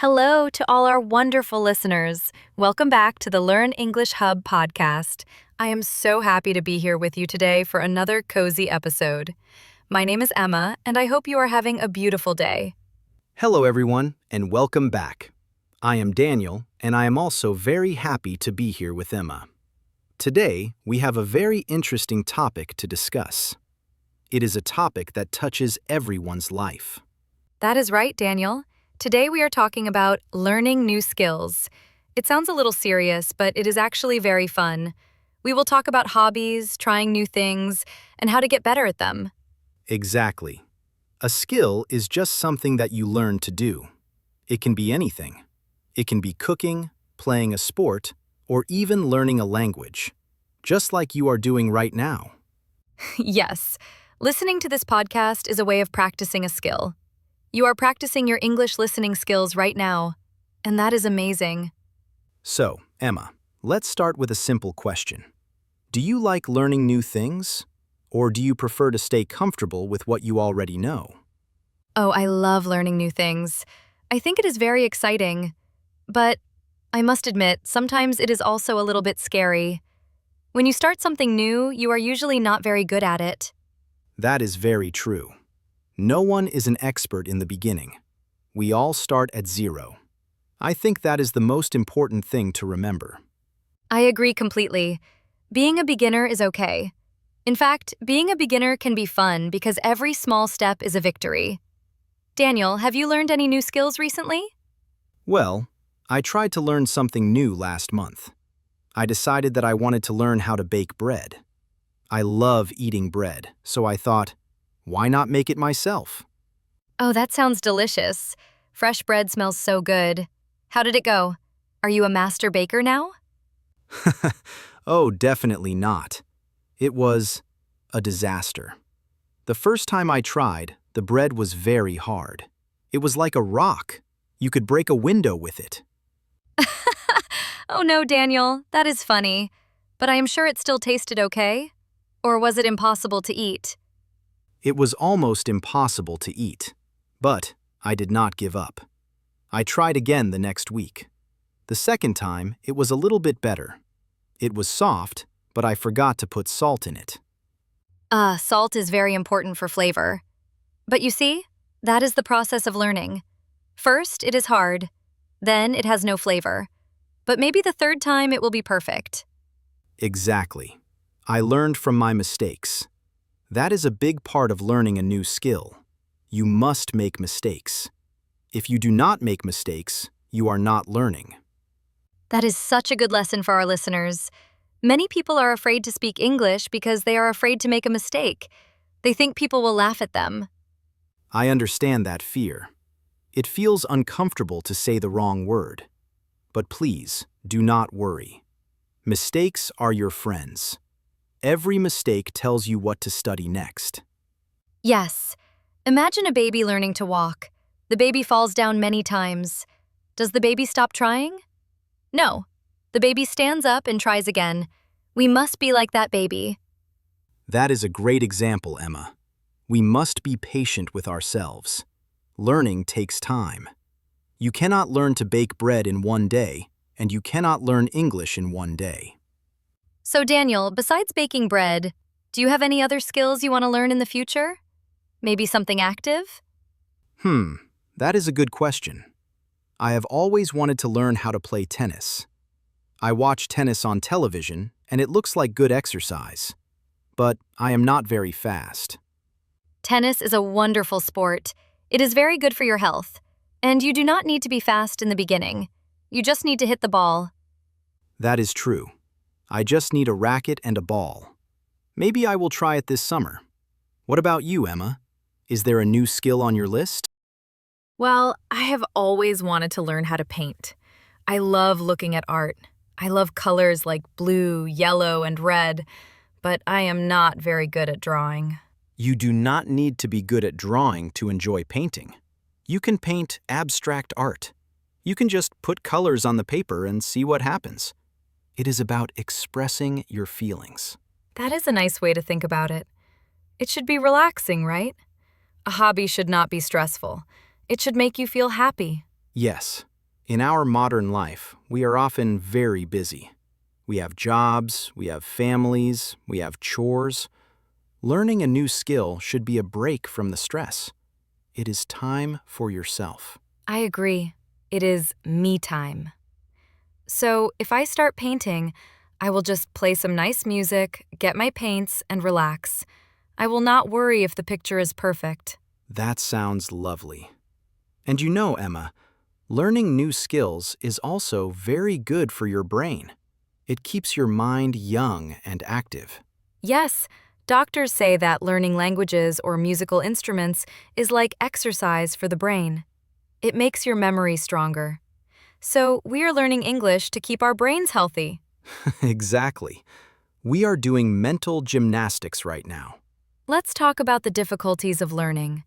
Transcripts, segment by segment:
Hello to all our wonderful listeners. Welcome back to the Learn English Hub podcast. I am so happy to be here with you today for another cozy episode. My name is Emma, and I hope you are having a beautiful day. Hello, everyone, and welcome back. I am Daniel, and I am also very happy to be here with Emma. Today, we have a very interesting topic to discuss. It is a topic that touches everyone's life. That is right, Daniel. Today we are talking about learning new skills. It sounds a little serious, but it is actually very fun. We will talk about hobbies, trying new things, and how to get better at them. Exactly. A skill is just something that you learn to do. It can be anything. It can be cooking, playing a sport, or even learning a language, just like you are doing right now. Yes, listening to this podcast is a way of practicing a skill. You are practicing your English listening skills right now, and that is amazing. So, Emma, let's start with a simple question. Do you like learning new things, or do you prefer to stay comfortable with what you already know? Oh, I love learning new things. I think it is very exciting. But I must admit, sometimes it is also a little bit scary. When you start something new, you are usually not very good at it. That is very true. No one is an expert in the beginning. We all start at zero. I think that is the most important thing to remember. I agree completely. Being a beginner is okay. In fact, being a beginner can be fun because every small step is a victory. Daniel, have you learned any new skills recently? Well, I tried to learn something new last month. I decided that I wanted to learn how to bake bread. I love eating bread, so I thought, why not make it myself? Oh, that sounds delicious. Fresh bread smells so good. How did it go? Are you a master baker now? Oh, definitely not. It was a disaster. The first time I tried, the bread was very hard. It was like a rock. You could break a window with it. Oh no, Daniel, that is funny. But I am sure it still tasted okay. Or was it impossible to eat? It was almost impossible to eat, but I did not give up. I tried again the next week. The second time, it was a little bit better. It was soft, but I forgot to put salt in it. Salt is very important for flavor. But you see, that is the process of learning. First, it is hard. Then, it has no flavor. But maybe the third time it will be perfect. Exactly. I learned from my mistakes. That is a big part of learning a new skill. You must make mistakes. If you do not make mistakes, you are not learning. That is such a good lesson for our listeners. Many people are afraid to speak English because they are afraid to make a mistake. They think people will laugh at them. I understand that fear. It feels uncomfortable to say the wrong word. But please, do not worry. Mistakes are your friends. Every mistake tells you what to study next. Yes. Imagine a baby learning to walk. The baby falls down many times. Does the baby stop trying? No. The baby stands up and tries again. We must be like that baby. That is a great example, Emma. We must be patient with ourselves. Learning takes time. You cannot learn to bake bread in one day, and you cannot learn English in one day. So Daniel, besides baking bread, do you have any other skills you want to learn in the future? Maybe something active? That is a good question. I have always wanted to learn how to play tennis. I watch tennis on television, and it looks like good exercise. But I am not very fast. Tennis is a wonderful sport. It is very good for your health. And you do not need to be fast in the beginning. You just need to hit the ball. That is true. I just need a racket and a ball. Maybe I will try it this summer. What about you, Emma? Is there a new skill on your list? Well, I have always wanted to learn how to paint. I love looking at art. I love colors like blue, yellow, and red, but I am not very good at drawing. You do not need to be good at drawing to enjoy painting. You can paint abstract art. You can just put colors on the paper and see what happens. It is about expressing your feelings. That is a nice way to think about it. It should be relaxing, right? A hobby should not be stressful. It should make you feel happy. Yes, In our modern life, we are often very busy. We have jobs, we have families, we have chores. Learning a new skill should be a break from the stress. It is time for yourself. I agree. It is me time. So, if I start painting, I will just play some nice music, get my paints, and relax. I will not worry if the picture is perfect. That sounds lovely. And you know, Emma, learning new skills is also very good for your brain. It keeps your mind young and active. Yes, doctors say that learning languages or musical instruments is like exercise for the brain. It makes your memory stronger. So, we are learning English to keep our brains healthy. Exactly. We are doing mental gymnastics right now. Let's talk about the difficulties of learning.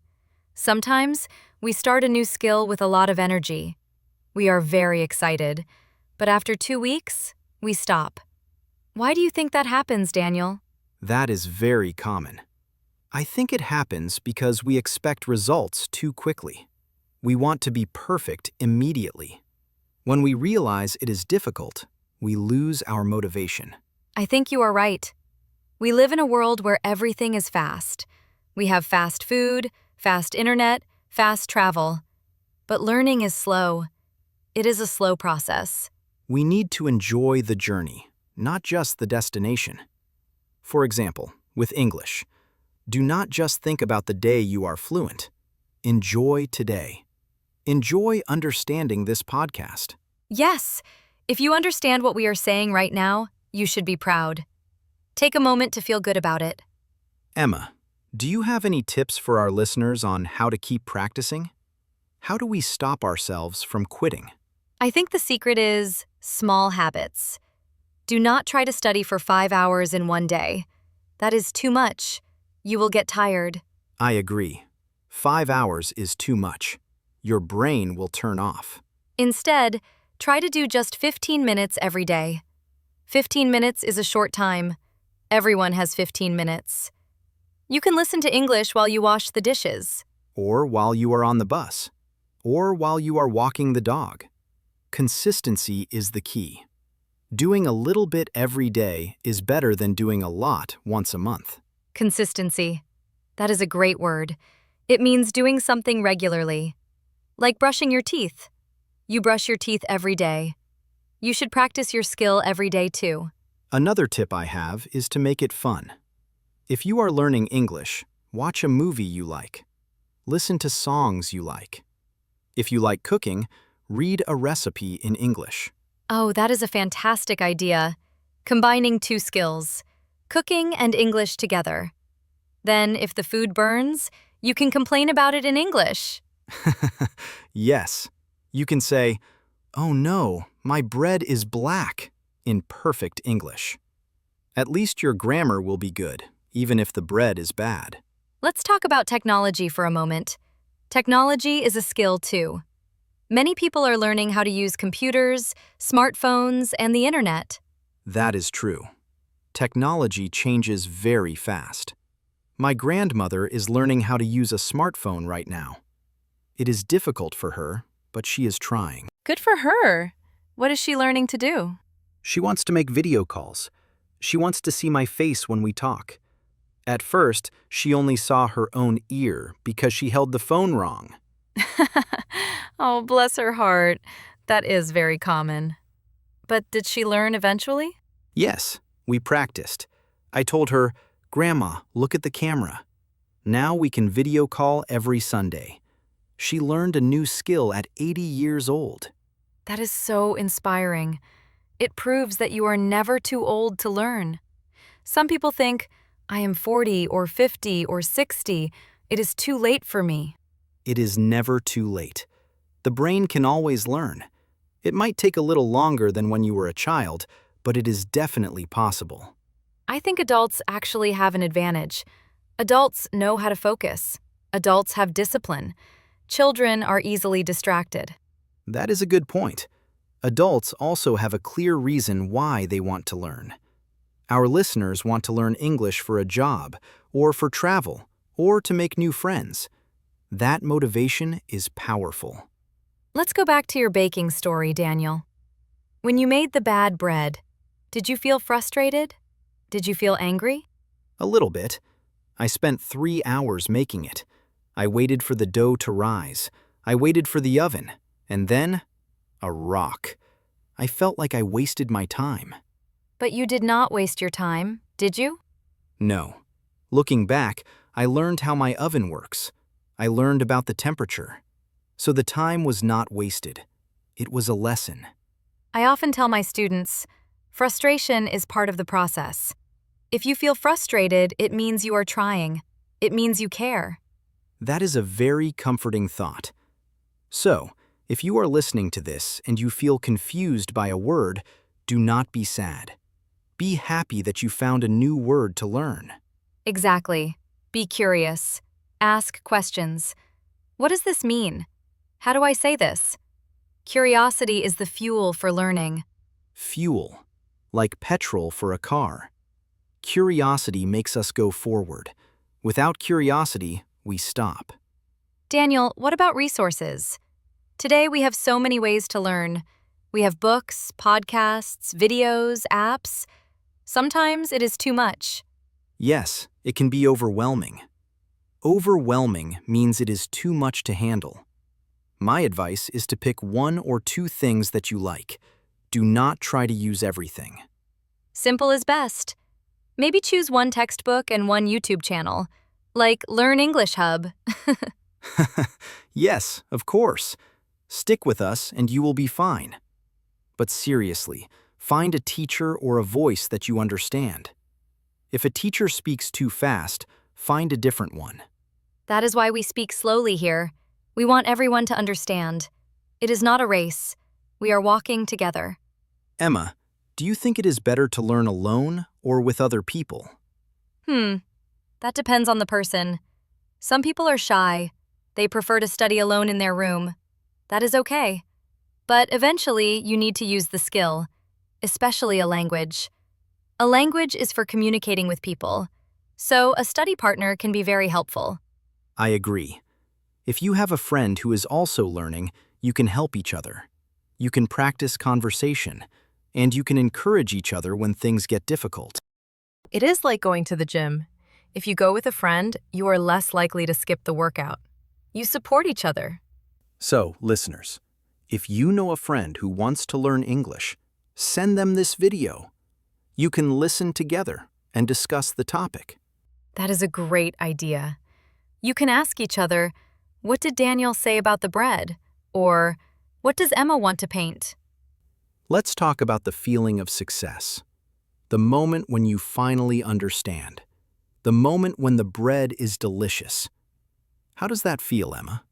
Sometimes, we start a new skill with a lot of energy. We are very excited, but after 2 weeks, we stop. Why do you think that happens, Daniel? That is very common. I think it happens because we expect results too quickly. We want to be perfect immediately. When we realize it is difficult, we lose our motivation. I think you are right. We live in a world where everything is fast. We have fast food, fast internet, fast travel. But learning is slow. It is a slow process. We need to enjoy the journey, not just the destination. For example, with English, do not just think about the day you are fluent. Enjoy today. Enjoy understanding this podcast. Yes, if you understand what we are saying right now, you should be proud. Take a moment to feel good about it. Emma, do you have any tips for our listeners on how to keep practicing? How do we stop ourselves from quitting? I think the secret is small habits. Do not try to study for 5 hours in one day. That is too much. You will get tired. I agree. 5 hours is too much. Your brain will turn off. Instead, try to do just 15 minutes every day. 15 minutes is a short time. Everyone has 15 minutes. You can listen to English while you wash the dishes. Or while you are on the bus. Or while you are walking the dog. Consistency is the key. Doing a little bit every day is better than doing a lot once a month. Consistency. That is a great word. It means doing something regularly. Like brushing your teeth. You brush your teeth every day. You should practice your skill every day too. Another tip I have is to make it fun. If you are learning English, watch a movie you like. Listen to songs you like. If you like cooking, read a recipe in English. Oh, that is a fantastic idea. Combining two skills, cooking and English together. Then, if the food burns, you can complain about it in English. Yes, you can say, "Oh no, my bread is black," in perfect English. At least your grammar will be good, even if the bread is bad. Let's talk about technology for a moment. Technology is a skill too. Many people are learning how to use computers, smartphones, and the internet. That is true. Technology changes very fast. My grandmother is learning how to use a smartphone right now. It is difficult for her, but she is trying. Good for her. What is she learning to do? She wants to make video calls. She wants to see my face when we talk. At first, she only saw her own ear because she held the phone wrong. Oh, bless her heart. That is very common. But did she learn eventually? Yes, we practiced. I told her, "Grandma, look at the camera." Now we can video call every Sunday. She learned a new skill at 80 years old. That is so inspiring. It proves that you are never too old to learn. Some people think, I am 40 or 50 or 60. It is too late for me. It is never too late. The brain can always learn. It might take a little longer than when you were a child, but it is definitely possible. I think adults actually have an advantage. Adults know how to focus. Adults have discipline. Children are easily distracted. That is a good point. Adults also have a clear reason why they want to learn. Our listeners want to learn English for a job, or for travel, or to make new friends. That motivation is powerful. Let's go back to your baking story, Daniel. When you made the bad bread, did you feel frustrated? Did you feel angry? A little bit. I spent 3 hours making it. I waited for the dough to rise. I waited for the oven. And then, a rock. I felt like I wasted my time. But you did not waste your time, did you? No. Looking back, I learned how my oven works. I learned about the temperature. So the time was not wasted. It was a lesson. I often tell my students, frustration is part of the process. If you feel frustrated, it means you are trying. It means you care. That is a very comforting thought. So, if you are listening to this and you feel confused by a word, do not be sad. Be happy that you found a new word to learn. Exactly. Be curious. Ask questions. What does this mean? How do I say this? Curiosity is the fuel for learning. Fuel, like petrol for a car. Curiosity makes us go forward. Without curiosity, we stop. Daniel, what about resources? Today we have so many ways to learn. We have books, podcasts, videos, apps. Sometimes it is too much. Yes, it can be overwhelming. Overwhelming means it is too much to handle. My advice is to pick 1 or 2 things that you like. Do not try to use everything. Simple is best. Maybe choose 1 textbook and 1 YouTube channel, like Learn English Hub. Yes, of course. Stick with us and you will be fine. But seriously, find a teacher or a voice that you understand. If a teacher speaks too fast, find a different one. That is why we speak slowly here. We want everyone to understand. It is not a race. We are walking together. Emma, do you think it is better to learn alone or with other people? That depends on the person. Some people are shy. They prefer to study alone in their room. That is okay. But eventually, you need to use the skill, especially a language. A language is for communicating with people, so a study partner can be very helpful. I agree. If you have a friend who is also learning, you can help each other. You can practice conversation, and you can encourage each other when things get difficult. It is like going to the gym. If you go with a friend, you are less likely to skip the workout. You support each other. So, listeners, if you know a friend who wants to learn English, send them this video. You can listen together and discuss the topic. That is a great idea. You can ask each other, what did Daniel say about the bread? Or, what does Emma want to paint? Let's talk about the feeling of success. The moment when you finally understand. The moment when the bread is delicious. How does that feel, Emma?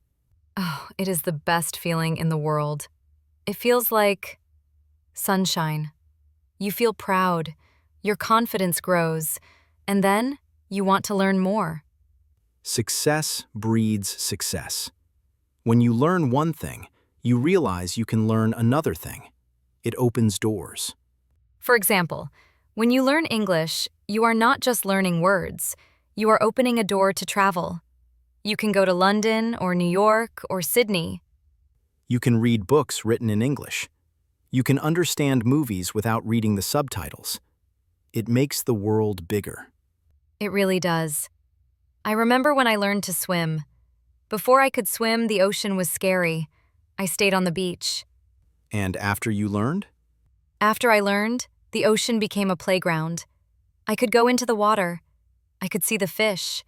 Oh, it is the best feeling in the world. It feels like sunshine. You feel proud, your confidence grows, and then you want to learn more. Success breeds success. When you learn one thing, you realize you can learn another thing. It opens doors. For example, when you learn English, you are not just learning words. You are opening a door to travel. You can go to London or New York or Sydney. You can read books written in English. You can understand movies without reading the subtitles. It makes the world bigger. It really does. I remember when I learned to swim. Before I could swim, the ocean was scary. I stayed on the beach. And after you learned? After I learned, the ocean became a playground. I could go into the water. I could see the fish.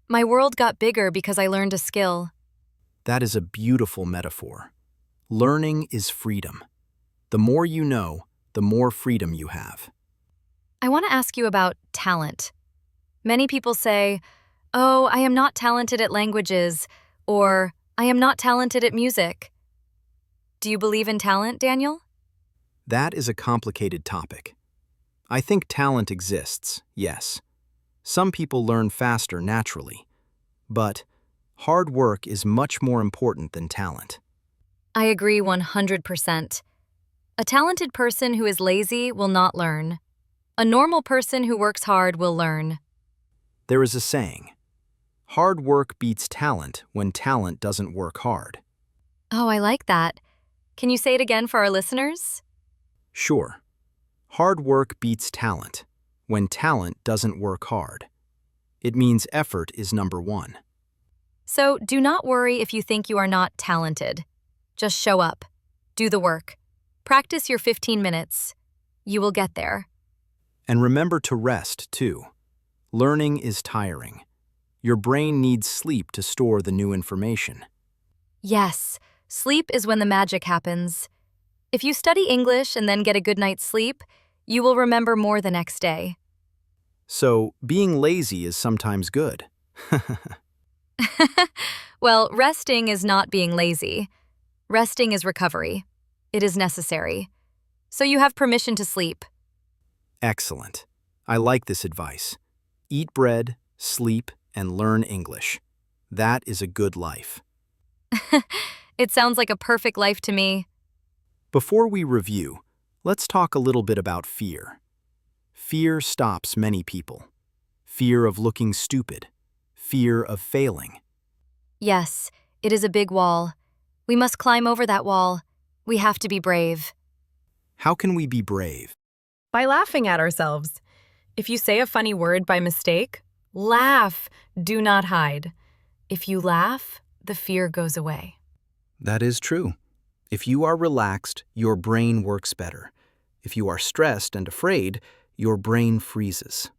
My world got bigger because I learned a skill. That is a beautiful metaphor. Learning is freedom. The more you know, the more freedom you have. I want to ask you about talent. Many people say, "Oh, I am not talented at languages," or "I am not talented at music." Do you believe in talent, Daniel? That is a complicated topic. I think talent exists, yes. Some people learn faster naturally. But hard work is much more important than talent. I agree 100%. A talented person who is lazy will not learn. A normal person who works hard will learn. There is a saying, hard work beats talent when talent doesn't work hard. Oh, I like that. Can you say it again for our listeners? Sure. Hard work beats talent when talent doesn't work hard. It means effort is number one. So do not worry if you think you are not talented. Just show up. Do the work. Practice your 15 minutes. You will get there. And remember to rest, too. Learning is tiring. Your brain needs sleep to store the new information. Yes, sleep is when the magic happens. If you study English and then get a good night's sleep, you will remember more the next day. So, being lazy is sometimes good. Well, resting is not being lazy. Resting is recovery. It is necessary. So you have permission to sleep. Excellent. I like this advice. Eat bread, sleep, and learn English. That is a good life. It sounds like a perfect life to me. Before we review, let's talk a little bit about fear. Fear stops many people. Fear of looking stupid. Fear of failing. Yes, it is a big wall. We must climb over that wall. We have to be brave. How can we be brave? By laughing at ourselves. If you say a funny word by mistake, laugh. Do not hide. If you laugh, the fear goes away. That is true. If you are relaxed, your brain works better. If you are stressed and afraid, your brain freezes.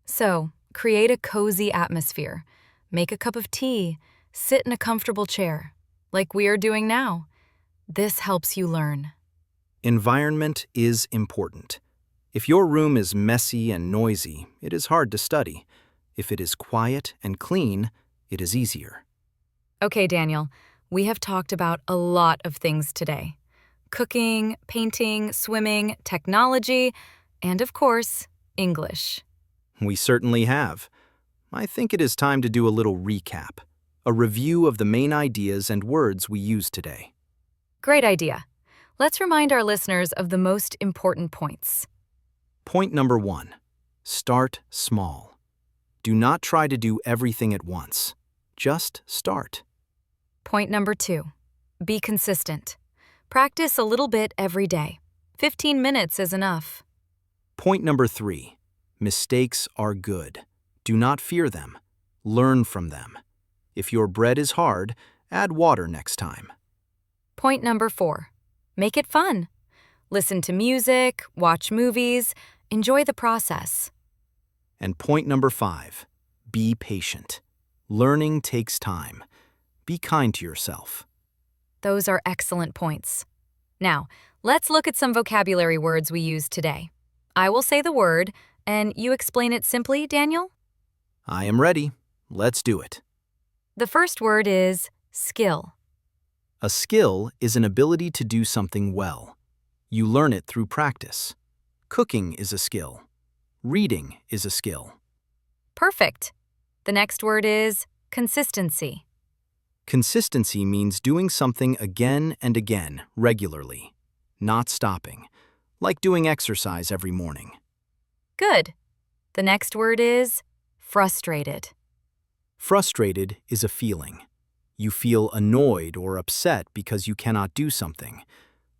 So, create a cozy atmosphere. Make a cup of tea. Sit in a comfortable chair, like we are doing now. This helps you learn. Environment is important. If your room is messy and noisy, it is hard to study. If it is quiet and clean, it is easier. Okay, Daniel, we have talked about a lot of things today. Cooking, painting, swimming, technology, and of course, English. We certainly have. I think it is time to do a little recap, a review of the main ideas and words we used today. Great idea. Let's remind our listeners of the most important points. Point number 1. Start small. Do not try to do everything at once. Just start. Point number 2. Be consistent. Practice a little bit every day. 15 minutes is enough. Point number 3. Mistakes are good. Do not fear them. Learn from them. If your bread is hard, add water next time. Point number 4. Make it fun. Listen to music, watch movies, enjoy the process. And point number 5. Be patient. Learning takes time. Be kind to yourself. Those are excellent points. Now, let's look at some vocabulary words we used today. I will say the word, and you explain it simply, Daniel? I am ready. Let's do it. The first word is skill. A skill is an ability to do something well. You learn it through practice. Cooking is a skill. Reading is a skill. Perfect. The next word is consistency. Consistency means doing something again and again, regularly, not stopping, like doing exercise every morning. Good. The next word is frustrated. Frustrated is a feeling. You feel annoyed or upset because you cannot do something.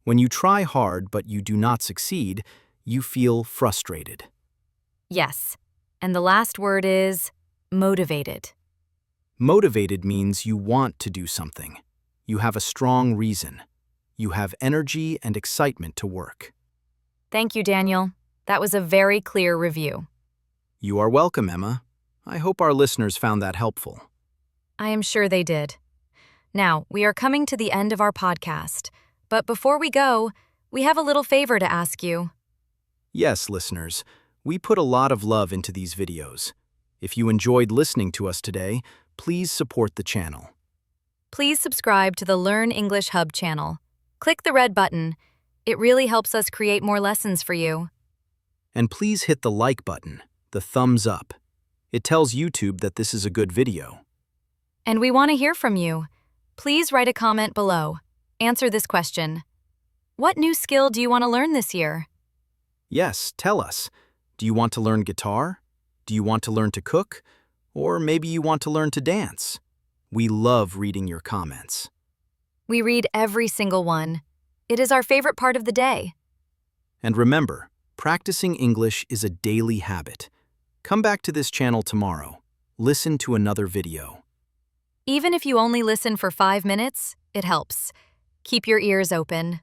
When you try hard but you do not succeed, you feel frustrated. Yes. And the last word is motivated. Motivated means you want to do something. You have a strong reason. You have energy and excitement to work. Thank you, Daniel. That was a very clear review. You are welcome, Emma. I hope our listeners found that helpful. I am sure they did. Now, we are coming to the end of our podcast. But before we go, we have a little favor to ask you. Yes, listeners, we put a lot of love into these videos. If you enjoyed listening to us today, please support the channel. Please subscribe to the Learn English Hub channel. Click the red button. It really helps us create more lessons for you. And please hit the like button, the thumbs up. It tells YouTube that this is a good video. And we want to hear from you. Please write a comment below. Answer this question. What new skill do you want to learn this year? Yes, tell us. Do you want to learn guitar? Do you want to learn to cook? Or maybe you want to learn to dance? We love reading your comments. We read every single one. It is our favorite part of the day. And remember, practicing English is a daily habit. Come back to this channel tomorrow. Listen to another video. Even if you only listen for 5 minutes, it helps. Keep your ears open.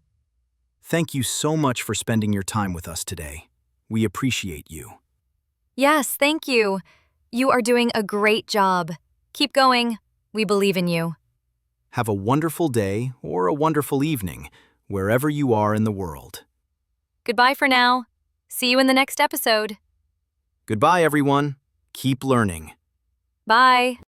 Thank you so much for spending your time with us today. We appreciate you. Yes, thank you. You are doing a great job. Keep going. We believe in you. Have a wonderful day or a wonderful evening, wherever you are in the world. Goodbye for now. See you in the next episode. Goodbye, everyone. Keep learning. Bye.